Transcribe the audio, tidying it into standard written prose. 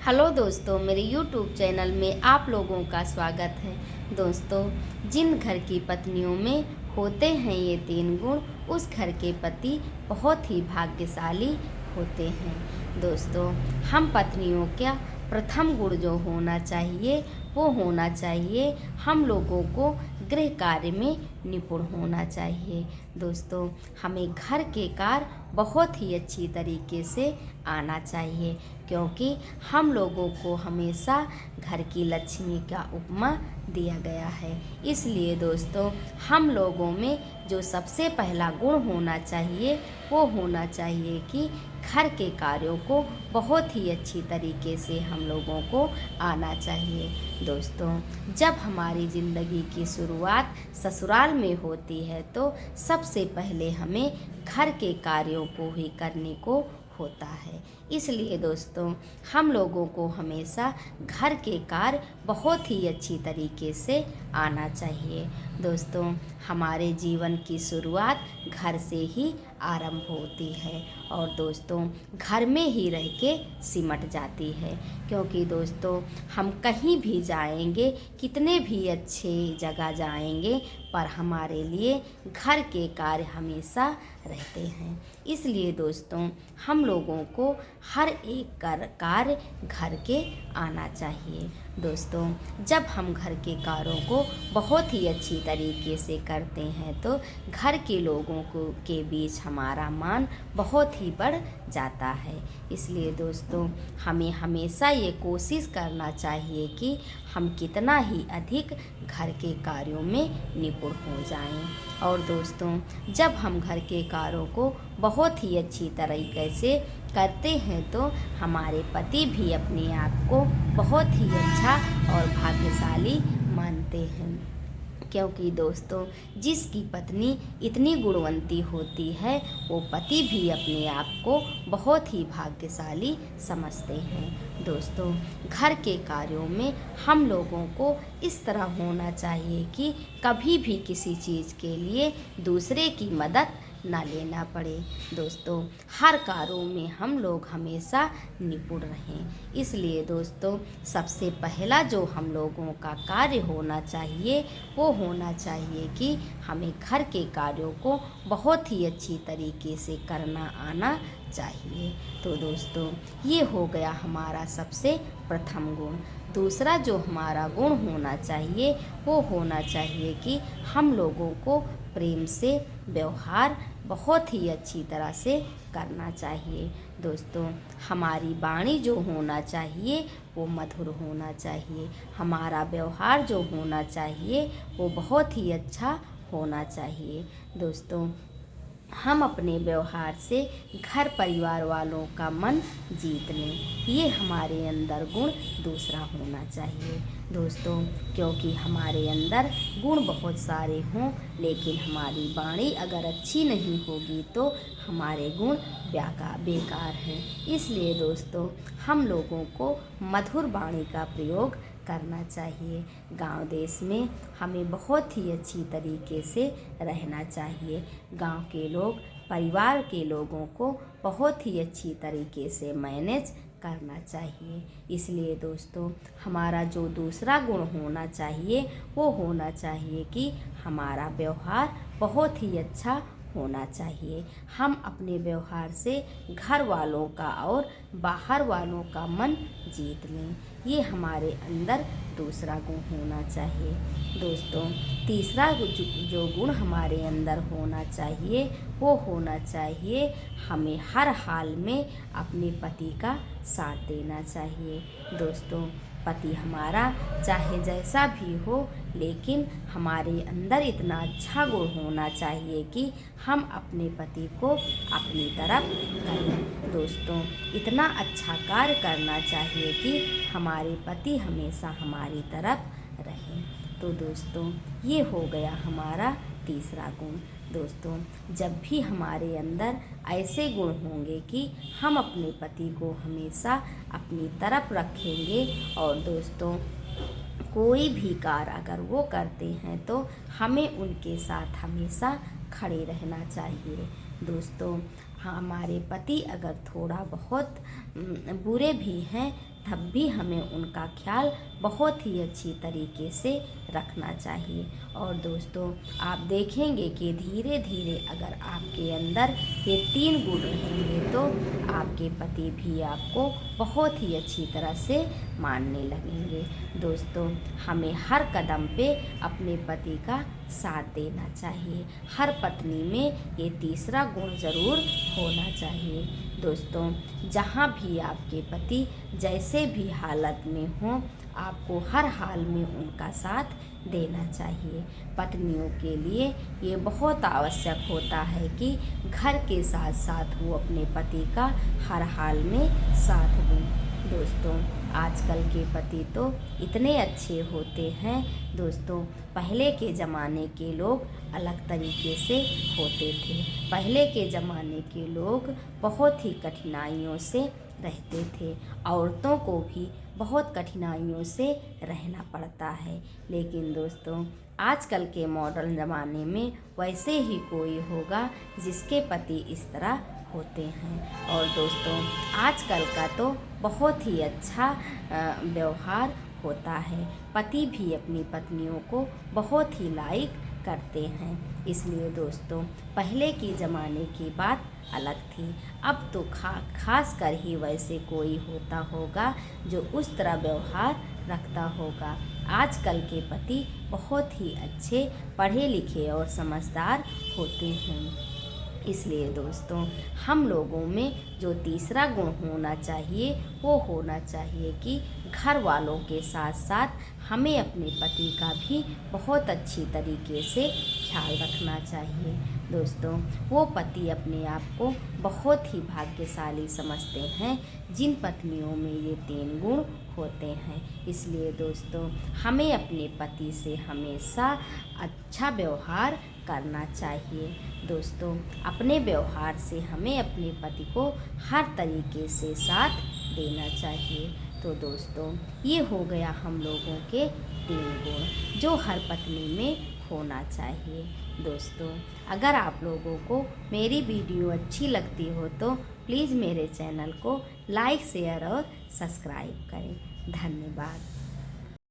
Hello दोस्तों, मेरे YouTube channel में आप लोगों का स्वागत है। दोस्तों, जिन घर की पत्नियों में होते हैं ये 3 गुण, उस घर के पति बहुत ही भाग्यशाली होते हैं। दोस्तों, हम पत्नियों का प्रथम गुण जो होना चाहिए वो होना चाहिए हम लोगों को गृह कार्य में निपुण होना चाहिए। दोस्तों, हमें घर के कार्य बहुत ही अच्छी तरीके से आना चाहिए, क्योंकि हम लोगों को हमेशा घर की लक्ष्मी का उपमा दिया गया है। इसलिए दोस्तों, हम लोगों में जो सबसे पहला गुण होना चाहिए वो होना चाहिए कि घर के कार्यों को बहुत ही अच्छी तरीके से हम लोगों को आना चाहिए। दोस्तों, जब हमारी ज़िंदगी की शुरुआत ससुराल में होती है तो सबसे पहले हमें घर के कार्यों को ही करने को होता है। इसलिए दोस्तों, हम लोगों को हमेशा घर के कार्य बहुत ही अच्छी तरीके से आना चाहिए। दोस्तों, हमारे जीवन की शुरुआत घर से ही आरंभ होती है और दोस्तों घर में ही रह के सिमट जाती है, क्योंकि दोस्तों हम कहीं भी जाएंगे, कितने भी अच्छे जगह जाएंगे, पर हमारे लिए घर के कार्य हमेशा रहते हैं। इसलिए दोस्तों, हम लोगों को हर एक कार्य घर के आना चाहिए। दोस्तों, जब हम घर के कार्यों को बहुत ही अच्छी तरीके से करते हैं तो घर के लोगों को के बीच हमारा मान बहुत ही बढ़ जाता है। इसलिए दोस्तों, हमें हमेशा ये कोशिश करना चाहिए कि हम कितना ही अधिक घर के कार्यों में निपुण हो जाएं। और दोस्तों, जब हम घर के कार्यों को बहुत ही अच्छी तरीके से करते हैं तो हमारे पति भी अपने आप को बहुत ही अच्छा और भाग्यशाली मानते हैं, क्योंकि दोस्तों जिसकी पत्नी इतनी गुणवंती होती है वो पति भी अपने आप को बहुत ही भाग्यशाली समझते हैं। दोस्तों, घर के कार्यों में हम लोगों को इस तरह होना चाहिए कि कभी भी किसी चीज़ के लिए दूसरे की मदद ना लेना पड़े। दोस्तों, हर कार्यों में हम लोग हमेशा निपुण रहें। इसलिए दोस्तों, सबसे पहला जो हम लोगों का कार्य होना चाहिए वो होना चाहिए कि हमें घर के कार्यों को बहुत ही अच्छी तरीके से करना आना चाहिए। तो दोस्तों, ये हो गया हमारा सबसे प्रथम गुण। दूसरा जो हमारा गुण होना चाहिए वो होना चाहिए कि हम लोगों को प्रेम से व्यवहार बहुत ही अच्छी तरह से करना चाहिए। दोस्तों, हमारी वाणी जो होना चाहिए वो मधुर होना चाहिए। हमारा व्यवहार जो होना चाहिए वो बहुत ही अच्छा होना चाहिए। दोस्तों, हम अपने व्यवहार से घर परिवार वालों का मन जीत लें, ये हमारे अंदर गुण दूसरा होना चाहिए। दोस्तों, क्योंकि हमारे अंदर गुण बहुत सारे हों लेकिन हमारी वाणी अगर अच्छी नहीं होगी तो हमारे गुण बेकार हैं। इसलिए दोस्तों, हम लोगों को मधुर वाणी का प्रयोग करना चाहिए। गांव देश में हमें बहुत ही अच्छी तरीके से रहना चाहिए। गांव के लोग परिवार के लोगों को बहुत ही अच्छी तरीके से मैनेज करना चाहिए। इसलिए दोस्तों, हमारा जो दूसरा गुण होना चाहिए वो होना चाहिए कि हमारा व्यवहार बहुत ही अच्छा होना चाहिए। हम अपने व्यवहार से घर वालों का और बाहर वालों का मन जीत लें, ये हमारे अंदर दूसरा गुण होना चाहिए। दोस्तों, तीसरा जो गुण हमारे अंदर होना चाहिए वो होना चाहिए हमें हर हाल में अपने पति का साथ देना चाहिए। दोस्तों, पति हमारा चाहे जैसा भी हो लेकिन हमारे अंदर इतना अच्छा गुण होना चाहिए कि हम अपने पति को अपनी तरफ करें। दोस्तों, इतना अच्छा कार्य करना चाहिए कि हमारे पति हमेशा हमारी तरफ रहें। तो दोस्तों, ये हो गया हमारा तीसरा गुण। दोस्तों, जब भी हमारे अंदर ऐसे गुण होंगे कि हम अपने पति को हमेशा अपनी तरफ रखेंगे और दोस्तों कोई भी कार्य अगर वो करते हैं तो हमें उनके साथ हमेशा खड़े रहना चाहिए। दोस्तों, हमारे पति अगर थोड़ा बहुत बुरे भी हैं तब भी हमें उनका ख्याल बहुत ही अच्छी तरीके से रखना चाहिए। और दोस्तों, आप देखेंगे कि धीरे धीरे अगर आपके अंदर ये 3 गुण रहेंगे तो आपके पति भी आपको बहुत ही अच्छी तरह से मानने लगेंगे। दोस्तों, हमें हर कदम पे अपने पति का साथ देना चाहिए। हर पत्नी में ये तीसरा गुण ज़रूर होना चाहिए। दोस्तों, जहाँ भी आपके पति जैसे भी हालत में हों, आपको हर हाल में उनका साथ देना चाहिए। पत्नियों के लिए ये बहुत आवश्यक होता है कि घर के साथ साथ वो अपने पति का हर हाल में साथ दें। दोस्तों, आजकल के पति तो इतने अच्छे होते हैं। दोस्तों, पहले के ज़माने के लोग अलग तरीके से होते थे। पहले के ज़माने के लोग बहुत ही कठिनाइयों से रहते थे। औरतों को भी बहुत कठिनाइयों से रहना पड़ता है। लेकिन दोस्तों, आजकल के मॉडर्न ज़माने में वैसे ही कोई होगा जिसके पति इस तरह होते हैं। और दोस्तों, आजकल का तो बहुत ही अच्छा व्यवहार होता है। पति भी अपनी पत्नियों को बहुत ही लाइक करते हैं। इसलिए दोस्तों, पहले की ज़माने की बात अलग थी। अब तो खास कर ही वैसे कोई होता होगा जो उस तरह व्यवहार रखता होगा। आजकल के पति बहुत ही अच्छे, पढ़े लिखे और समझदार होते हैं। इसलिए दोस्तों, हम लोगों में जो तीसरा गुण होना चाहिए वो होना चाहिए कि घर वालों के साथ साथ हमें अपने पति का भी बहुत अच्छी तरीके से ख्याल रखना चाहिए। दोस्तों, वो पति अपने आप को बहुत ही भाग्यशाली समझते हैं जिन पत्नियों में ये 3 गुण होते हैं। इसलिए दोस्तों, हमें अपने पति से हमेशा अच्छा व्यवहार करना चाहिए। दोस्तों, अपने व्यवहार से हमें अपने पति को हर तरीके से साथ देना चाहिए। तो दोस्तों, ये हो गया हम लोगों के 3 गुण जो हर पत्नी में होना चाहिए। दोस्तों, अगर आप लोगों को मेरी वीडियो अच्छी लगती हो तो प्लीज़ मेरे चैनल को लाइक, शेयर और सब्सक्राइब करें। धन्यवाद।